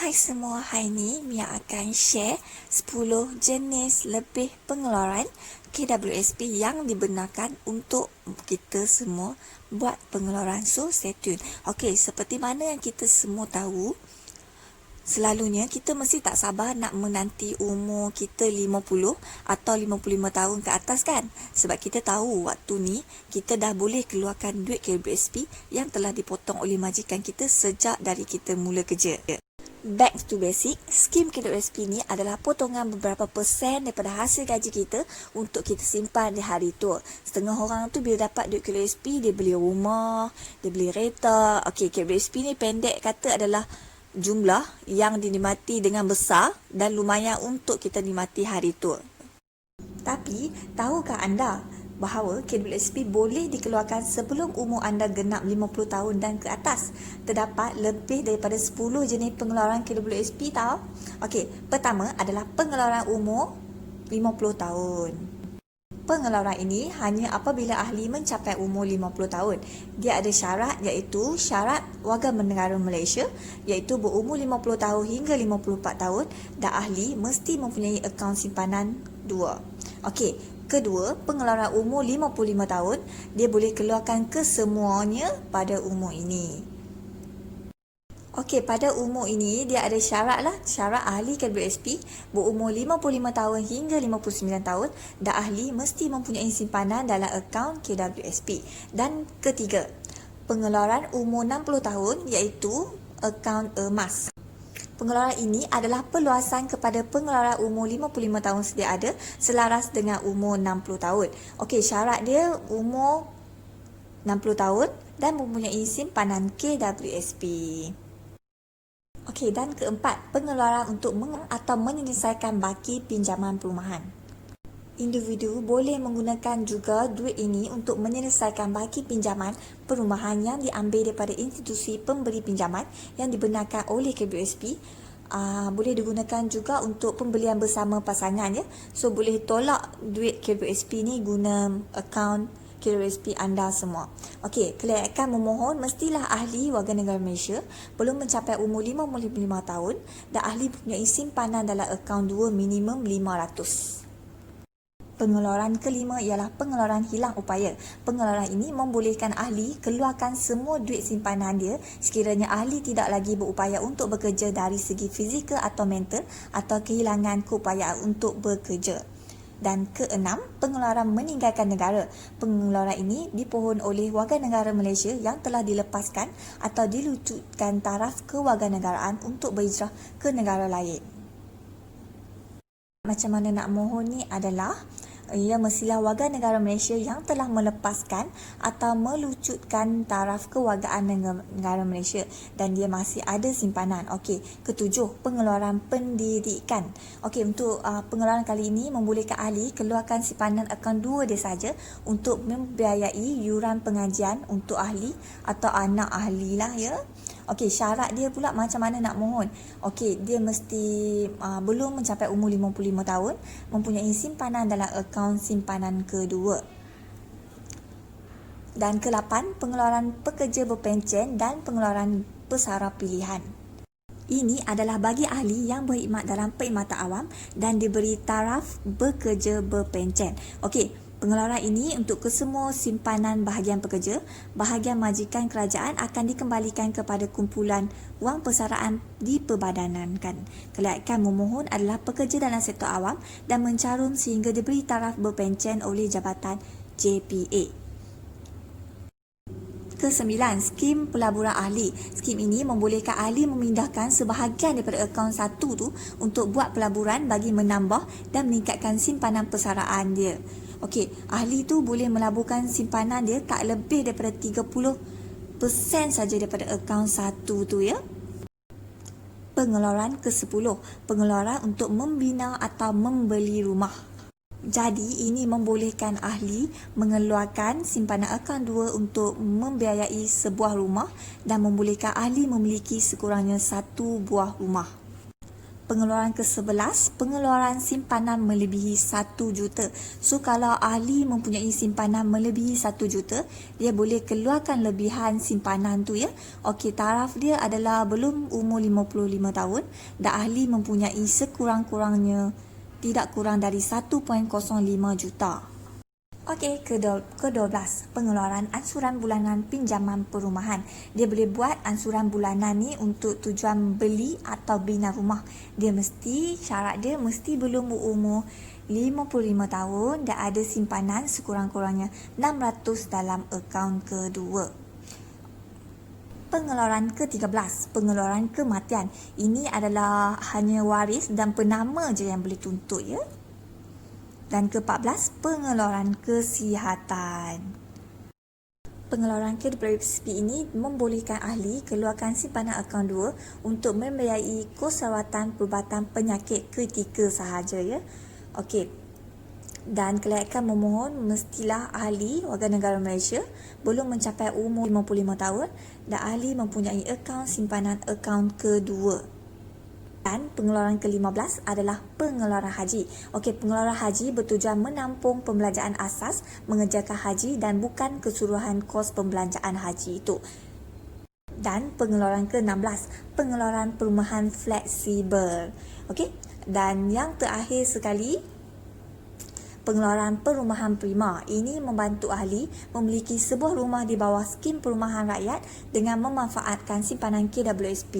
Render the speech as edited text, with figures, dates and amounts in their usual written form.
Hai semua, hari ni Mia akan share 10 jenis lebih pengeluaran KWSP yang dibenarkan untuk kita semua buat pengeluaran. So, stay tune. Okey, seperti mana yang kita semua tahu, selalunya kita mesti tak sabar nak menanti umur kita 50 atau 55 tahun ke atas kan? Sebab kita tahu waktu ni kita dah boleh keluarkan duit KWSP yang telah dipotong oleh majikan kita sejak dari kita mula kerja. Back to basic, skim KWSP ni adalah potongan beberapa persen daripada hasil gaji kita untuk kita simpan di hari tua. Setengah orang tu bila dapat duit KWSP, dia beli rumah, dia beli kereta. Okey, KWSP ni pendek kata adalah jumlah yang dinikmati dengan besar dan lumayan untuk kita nikmati hari tua. Tapi, tahukah anda bahawa KWSP boleh dikeluarkan sebelum umur anda genap 50 tahun dan ke atas? Terdapat lebih daripada 10 jenis pengeluaran KWSP tau. Okey, pertama adalah pengeluaran umur 50 tahun. Pengeluaran ini hanya apabila ahli mencapai umur 50 tahun. Dia ada syarat iaitu syarat warga negara Malaysia iaitu berumur 50 tahun hingga 54 tahun dan ahli mesti mempunyai akaun simpanan 2. Okey, kedua, pengeluaran umur 55 tahun, dia boleh keluarkan kesemuanya pada umur ini. Okey, pada umur ini dia ada syarat lah. Syarat ahli KWSP berumur 55 tahun hingga 59 tahun dan ahli mesti mempunyai simpanan dalam akaun KWSP. Dan ketiga, pengeluaran umur 60 tahun iaitu akaun emas. Pengeluaran ini adalah perluasan kepada pengeluaran umur 55 tahun sedia ada selaras dengan umur 60 tahun. Okey, syarat dia umur 60 tahun dan mempunyai simpanan KWSP. Okey, dan keempat, pengeluaran untuk atau menyelesaikan baki pinjaman perumahan. Individu boleh menggunakan juga duit ini untuk menyelesaikan baki pinjaman perumahan yang diambil daripada institusi pemberi pinjaman yang dibenarkan oleh KWSP. Boleh digunakan juga untuk pembelian bersama pasangan ya. So boleh tolak duit KWSP ni guna akaun KWSP anda semua. Okey, kelayakan memohon mestilah ahli warga negara Malaysia belum mencapai umur 55 tahun dan ahli mempunyai simpanan dalam akaun 2 minimum 500. Pengeluaran kelima ialah pengeluaran hilang upaya. Pengeluaran ini membolehkan ahli keluarkan semua duit simpanan dia sekiranya ahli tidak lagi berupaya untuk bekerja dari segi fizikal atau mental atau kehilangan keupayaan untuk bekerja. Dan keenam, pengeluaran meninggalkan negara. Pengeluaran ini dipohon oleh warga negara Malaysia yang telah dilepaskan atau dilucutkan taraf kewarganegaraan untuk berhijrah ke negara lain. Macam mana nak mohon ni adalah ia mestilah warga negara Malaysia yang telah melepaskan atau melucutkan taraf kewargaan negara Malaysia dan dia masih ada simpanan. Okey, ketujuh, pengeluaran pendidikan. Okey, untuk pengeluaran kali ini membolehkan ahli keluarkan simpanan akaun 2 dia saja untuk membiayai yuran pengajian untuk ahli atau anak ahli lah ya. Okey, syarat dia pula macam mana nak mohon. Okey, dia mesti belum mencapai umur 55 tahun, mempunyai simpanan dalam akaun simpanan kedua. Dan ke-8, pengeluaran pekerja berpencen dan pengeluaran pesara pilihan. Ini adalah bagi ahli yang berkhidmat dalam perkhidmatan awam dan diberi taraf bekerja berpencen. Okey, pengeluaran ini untuk kesemua simpanan bahagian pekerja, bahagian majikan kerajaan akan dikembalikan kepada kumpulan wang persaraan diperbadanankan. Kelayakan memohon adalah pekerja dalam sektor awam dan mencarum sehingga diberi taraf berpencen oleh Jabatan JPA. Ke-9, skim pelaburan ahli. Skim ini membolehkan ahli memindahkan sebahagian daripada akaun satu tu untuk buat pelaburan bagi menambah dan meningkatkan simpanan persaraan dia. Okey, ahli tu boleh melaburkan simpanan dia tak lebih daripada 30% saja daripada akaun satu tu ya. Pengeluaran ke-10, pengeluaran untuk membina atau membeli rumah. Jadi, ini membolehkan ahli mengeluarkan simpanan akaun 2 untuk membiayai sebuah rumah dan membolehkan ahli memiliki sekurangnya 1 buah rumah. Pengeluaran ke-11, pengeluaran simpanan melebihi 1 juta. So, kalau ahli mempunyai simpanan melebihi 1 juta, dia boleh keluarkan lebihan simpanan tu ya. Okey, taraf dia adalah belum umur 55 tahun dan ahli mempunyai sekurang-kurangnya tidak kurang dari 1.05 juta. Okey, ke-12, pengeluaran ansuran bulanan pinjaman perumahan. Dia boleh buat ansuran bulanan ni untuk tujuan beli atau bina rumah. Syarat dia mesti belum berumur 55 tahun dan ada simpanan sekurang-kurangnya 600 dalam akaun kedua. Pengeluaran ke-13, pengeluaran kematian. Ini adalah hanya waris dan penama je yang boleh tuntut ya. Dan ke-14, pengeluaran kesihatan. Pengeluaran KWSP ini membolehkan ahli keluarkan simpanan akaun 2 untuk membiayai kos rawatan perubatan penyakit kritikal sahaja ya. Okey. Dan kelayakan memohon mestilah ahli warga negara Malaysia belum mencapai umur 55 tahun dan ahli mempunyai akaun simpanan akaun kedua. Dan pengeluaran ke-15 adalah pengeluaran haji. Okey, pengeluaran haji bertujuan menampung pembelanjaan asas mengerjakan haji dan bukan keseluruhan kos pembelanjaan haji itu. Dan pengeluaran ke-16, pengeluaran perumahan fleksibel. Okey, dan yang terakhir sekali, pengeluaran perumahan prima. Ini membantu ahli memiliki sebuah rumah di bawah skim perumahan rakyat dengan memanfaatkan simpanan KWSP.